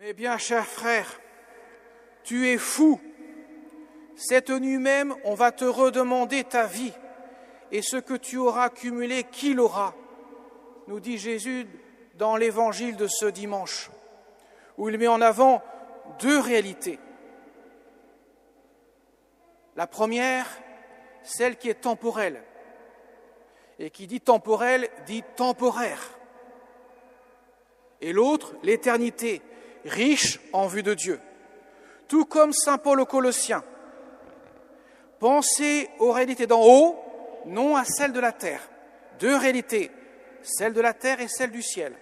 Eh bien, cher frère, tu es fou. Cette nuit même, on va te redemander ta vie. Et ce que tu auras accumulé, qui l'aura ? Nous dit Jésus dans l'évangile de ce dimanche, où il met en avant deux réalités. La première, celle qui est temporelle. Et qui dit temporelle, dit temporaire. Et l'autre, l'éternité, riche en vue de Dieu. Tout comme saint Paul aux Colossiens. Pensez aux réalités d'en haut, non à celles de la terre. Deux réalités, celle de la terre et celle du ciel.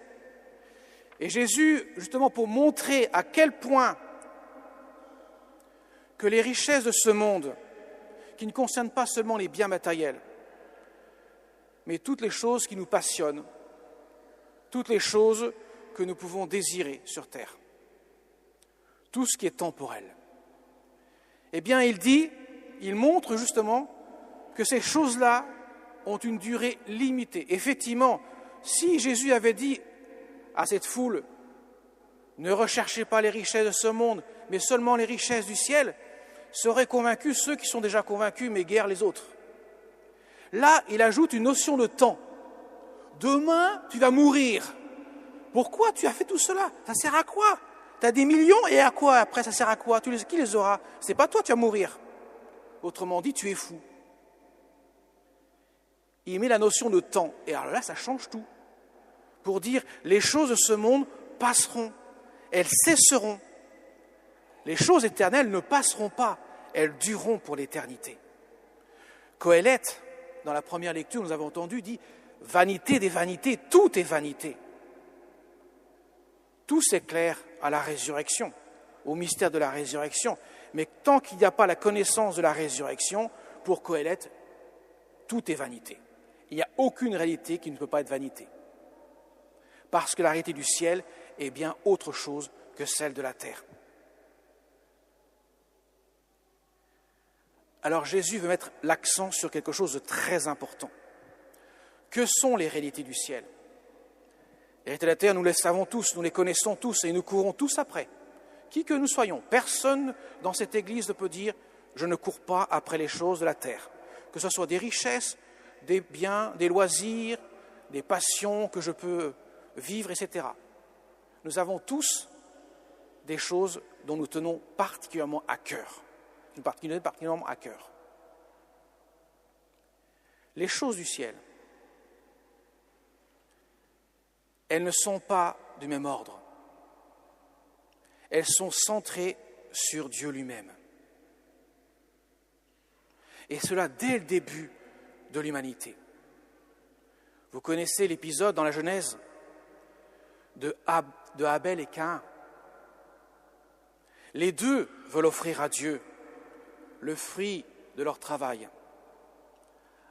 Et Jésus, justement pour montrer à quel point que les richesses de ce monde, qui ne concernent pas seulement les biens matériels, mais toutes les choses qui nous passionnent, toutes les choses que nous pouvons désirer sur terre, tout ce qui est temporel. Eh bien, il montre justement que ces choses-là ont une durée limitée. Effectivement, si Jésus avait dit à cette foule « Ne recherchez pas les richesses de ce monde, mais seulement les richesses du ciel », ça aurait convaincu ceux qui sont déjà convaincus, mais guère les autres. Là, il ajoute une notion de temps. Demain, tu vas mourir. Pourquoi tu as fait tout cela? Ça sert à quoi? Tu as des millions et à quoi après? Ça sert à quoi? Qui les aura? C'est pas toi, tu vas mourir. Autrement dit, tu es fou. Il met la notion de temps. Et alors là, ça change tout. Pour dire, les choses de ce monde passeront. Elles cesseront. Les choses éternelles ne passeront pas. Elles dureront pour l'éternité. Qoélète, dans la première lecture, nous avons entendu, dit « Vanité des vanités, tout est vanité ». Tout s'éclaire à la résurrection, au mystère de la résurrection. Mais tant qu'il n'y a pas la connaissance de la résurrection, pour Qoélète, tout est vanité. Il n'y a aucune réalité qui ne peut pas être vanité. Parce que la réalité du ciel est bien autre chose que celle de la terre. Alors Jésus veut mettre l'accent sur quelque chose de très important. Que sont les réalités du ciel? Les réalités de la terre, nous les savons tous, nous les connaissons tous et nous courons tous après. Qui que nous soyons, personne dans cette Église ne peut dire « je ne cours pas après les choses de la terre ». Que ce soit des richesses, des biens, des loisirs, des passions que je peux vivre, etc. Nous avons tous des choses dont nous tenons particulièrement à cœur. Particulièrement à cœur. Les choses du ciel, elles ne sont pas du même ordre. Elles sont centrées sur Dieu lui-même. Et cela dès le début de l'humanité. Vous connaissez l'épisode dans la Genèse de Abel et Caïn. Les deux veulent offrir à Dieu le fruit de leur travail.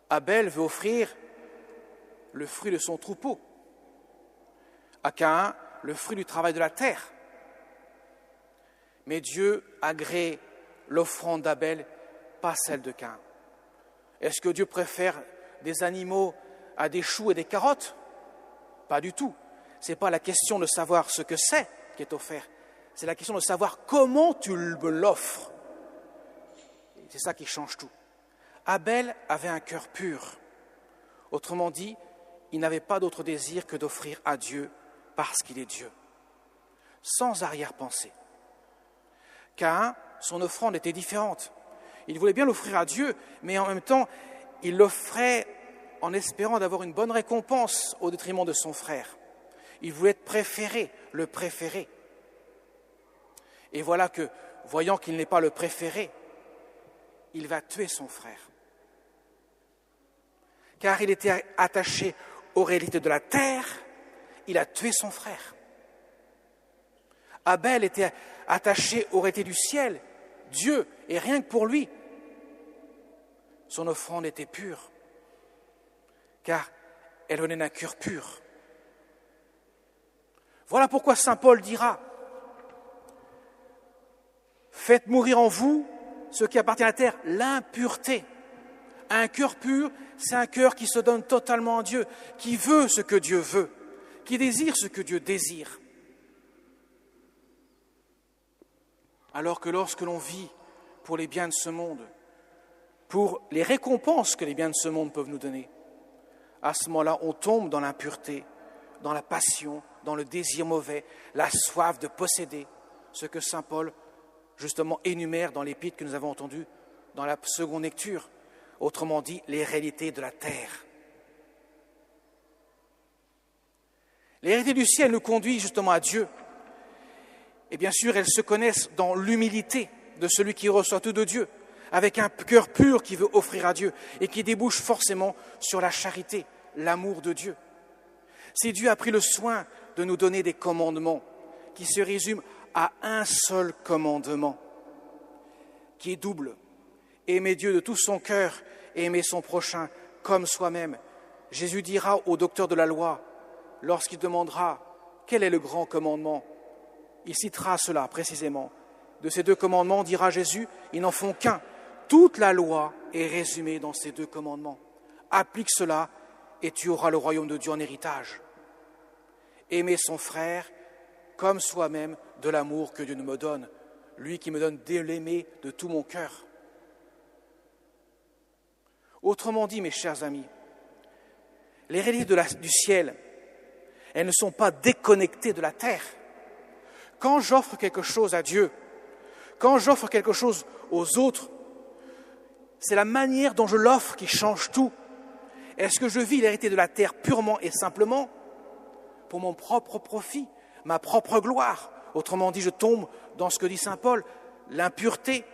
Abel veut offrir le fruit de son troupeau. À Caïn, le fruit du travail de la terre. Mais Dieu agrée l'offrande d'Abel, pas celle de Caïn. Est-ce que Dieu préfère des animaux à des choux et des carottes? Pas du tout. Ce n'est pas la question de savoir ce que c'est qui est offert. C'est la question de savoir comment tu me l'offres. C'est ça qui change tout. Abel avait un cœur pur. Autrement dit, il n'avait pas d'autre désir que d'offrir à Dieu parce qu'il est Dieu, sans arrière-pensée. Caïn, son offrande était différente. Il voulait bien l'offrir à Dieu, mais en même temps, il l'offrait en espérant d'avoir une bonne récompense au détriment de son frère. Il voulait être préféré, le préféré. Et voilà que, voyant qu'il n'est pas le préféré, il va tuer son frère. Car il était attaché aux réalités de la terre, il a tué son frère. Abel était attaché aux réalités du ciel, Dieu, et rien que pour lui, son offrande était pure, car elle venait d'un cœur pur. Voilà pourquoi saint Paul dira « Faites mourir en vous ce qui appartient à la terre, l'impureté. » Un cœur pur, c'est un cœur qui se donne totalement à Dieu, qui veut ce que Dieu veut, qui désire ce que Dieu désire. Alors que lorsque l'on vit pour les biens de ce monde, pour les récompenses que les biens de ce monde peuvent nous donner, à ce moment-là, on tombe dans l'impureté, dans la passion, dans le désir mauvais, la soif de posséder, ce que saint Paul, justement, énumère dans l'épître que nous avons entendu dans la seconde lecture, autrement dit, les réalités de la terre. Les réalités du ciel nous conduisent justement à Dieu. Et bien sûr, elles se connaissent dans l'humilité de celui qui reçoit tout de Dieu, avec un cœur pur qui veut offrir à Dieu et qui débouche forcément sur la charité, l'amour de Dieu. Si Dieu a pris le soin de nous donner des commandements qui se résument à un seul commandement, qui est double, aimer Dieu de tout son cœur et aimer son prochain comme soi-même, Jésus dira au docteur de la loi, lorsqu'il demandera quel est le grand commandement, il citera cela précisément. De ces deux commandements, dira Jésus, ils n'en font qu'un. Toute la loi est résumée dans ces deux commandements. Applique cela et tu auras le royaume de Dieu en héritage. Aimer son frère comme soi-même de l'amour que Dieu nous me donne, lui qui me donne de l'aimer de tout mon cœur. Autrement dit, mes chers amis, les réalités du ciel, elles ne sont pas déconnectées de la terre. Quand j'offre quelque chose à Dieu, quand j'offre quelque chose aux autres, c'est la manière dont je l'offre qui change tout. Est-ce que je vis les réalités de la terre purement et simplement pour mon propre profit, ma propre gloire? Autrement dit, je tombe dans ce que dit saint Paul, l'impureté,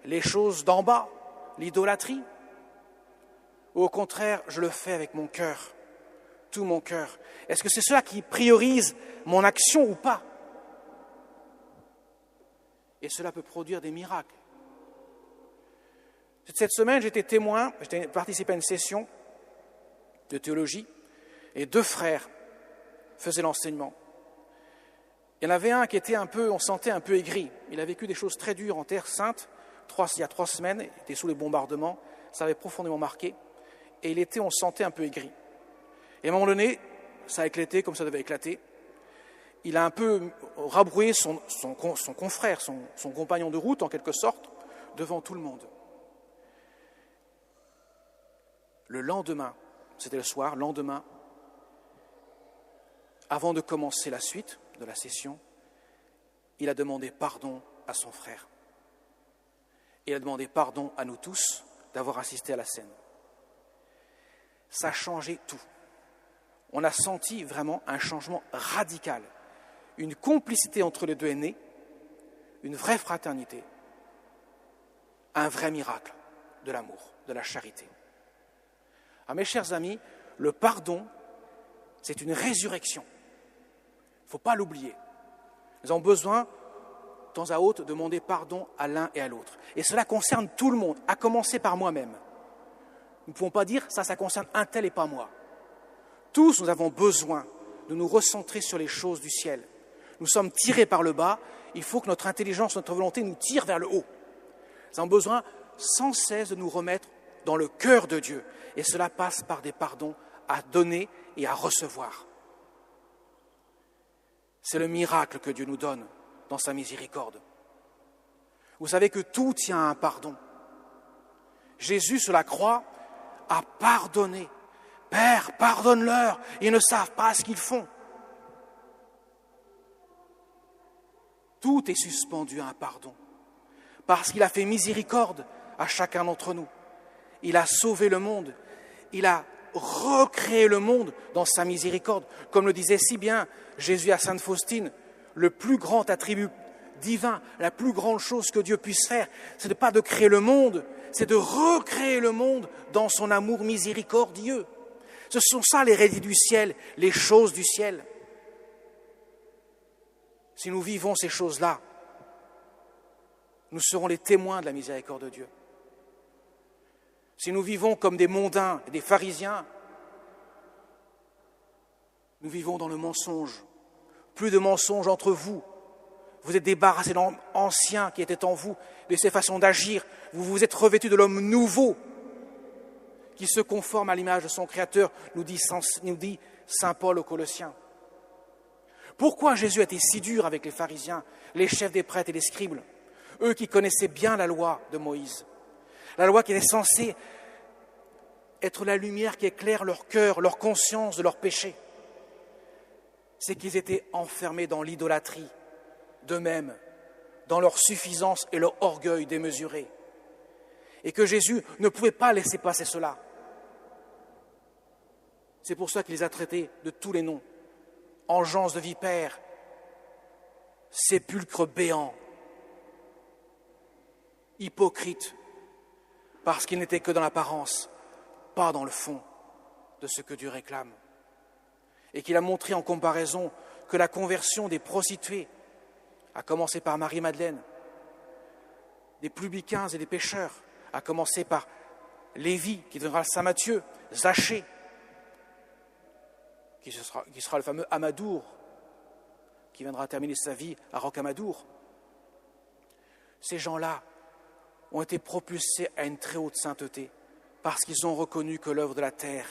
les choses d'en bas, l'idolâtrie. Ou au contraire, je le fais avec mon cœur, tout mon cœur. Est-ce que c'est cela qui priorise mon action ou pas? Et cela peut produire des miracles. Cette semaine, j'étais témoin, j'ai participé à une session de théologie, et 2 frères faisaient l'enseignement. Il y en avait un qui était on sentait un peu aigri. Il a vécu des choses très dures en Terre Sainte, il y a 3 semaines, il était sous les bombardements, ça avait profondément marqué, et on sentait un peu aigri. Et à un moment donné, ça a éclaté comme ça devait éclater. Il a un peu rabroué son confrère, son compagnon de route, en quelque sorte, devant tout le monde. Le lendemain, c'était le soir, avant de commencer la suite de la session, il a demandé pardon à son frère. Il a demandé pardon à nous tous d'avoir assisté à la scène. Ça a changé tout. On a senti vraiment un changement radical. Une complicité entre les deux est née, une vraie fraternité, un vrai miracle de l'amour, de la charité. Ah, mes chers amis, le pardon, c'est une résurrection. Il ne faut pas l'oublier. Nous avons besoin, de temps à autre, de demander pardon à l'un et à l'autre. Et cela concerne tout le monde, à commencer par moi-même. Nous ne pouvons pas dire ça concerne un tel et pas moi. Tous, nous avons besoin de nous recentrer sur les choses du ciel. Nous sommes tirés par le bas, il faut que notre intelligence, notre volonté nous tire vers le haut. Nous avons besoin sans cesse de nous remettre dans le cœur de Dieu. Et cela passe par des pardons à donner et à recevoir. C'est le miracle que Dieu nous donne dans sa miséricorde. Vous savez que tout tient à un pardon. Jésus, sur la croix, a pardonné. Père, pardonne-leur, ils ne savent pas ce qu'ils font. Tout est suspendu à un pardon, parce qu'il a fait miséricorde à chacun d'entre nous. Il a sauvé le monde, il a recréé le monde dans sa miséricorde. Comme le disait si bien Jésus à Sainte Faustine, le plus grand attribut divin, la plus grande chose que Dieu puisse faire, ce n'est pas de créer le monde, c'est de recréer le monde dans son amour miséricordieux. Ce sont ça les réalités du ciel, les choses du ciel. Si nous vivons ces choses-là, nous serons les témoins de la miséricorde de Dieu. Si nous vivons comme des mondains et des pharisiens, nous vivons dans le mensonge. Plus de mensonges entre vous. Vous êtes débarrassés de l'homme ancien qui était en vous, de ses façons d'agir. Vous vous êtes revêtus de l'homme nouveau qui se conforme à l'image de son Créateur, nous dit saint Paul aux Colossiens. Pourquoi Jésus a été si dur avec les pharisiens, les chefs des prêtres et les scribes, eux qui connaissaient bien la loi de Moïse, la loi qui était censée être la lumière qui éclaire leur cœur, leur conscience de leur péché? C'est qu'ils étaient enfermés dans l'idolâtrie d'eux-mêmes, dans leur suffisance et leur orgueil démesuré, et que Jésus ne pouvait pas laisser passer cela. C'est pour ça qu'il les a traités de tous les noms: engeance de vipères, sépulcre béant, hypocrite, parce qu'ils n'étaient que dans l'apparence, pas dans le fond de ce que Dieu réclame. Et qu'il a montré en comparaison que la conversion des prostituées, à commencer par Marie-Madeleine, des publicains et des pécheurs, à commencer par Lévi, qui deviendra Saint Matthieu, Zachée, qui sera le fameux Amadour, qui viendra terminer sa vie à Rocamadour. Ces gens-là ont été propulsés à une très haute sainteté parce qu'ils ont reconnu que l'œuvre de la terre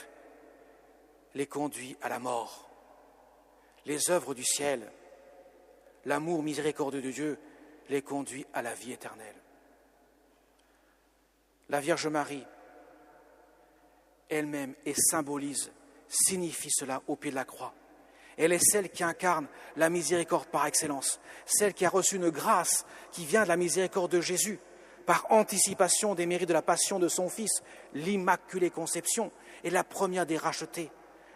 les conduit à la mort. Les œuvres du ciel, l'amour miséricordieux de Dieu, les conduit à la vie éternelle. La Vierge Marie, elle-même, et symbolise, signifie cela au pied de la croix. Elle est celle qui incarne la miséricorde par excellence, celle qui a reçu une grâce qui vient de la miséricorde de Jésus, par anticipation des mérites de la passion de son Fils, l'Immaculée Conception, est la première des rachetées,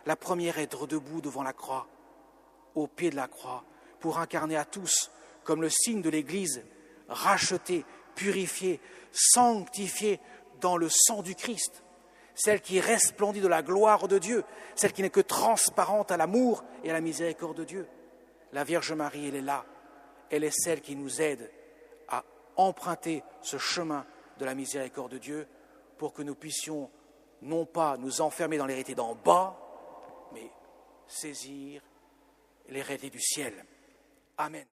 la première à être debout devant la croix, au pied de la croix, pour incarner à tous, comme le signe de l'Église, rachetée, purifiée, sanctifiée dans le sang du Christ, celle qui resplendit de la gloire de Dieu, celle qui n'est que transparente à l'amour et à la miséricorde de Dieu. La Vierge Marie, elle est là, elle est celle qui nous aide à emprunter ce chemin de la miséricorde de Dieu pour que nous puissions non pas nous enfermer dans l'hérité d'en bas, mais saisir l'hérité du ciel. Amen.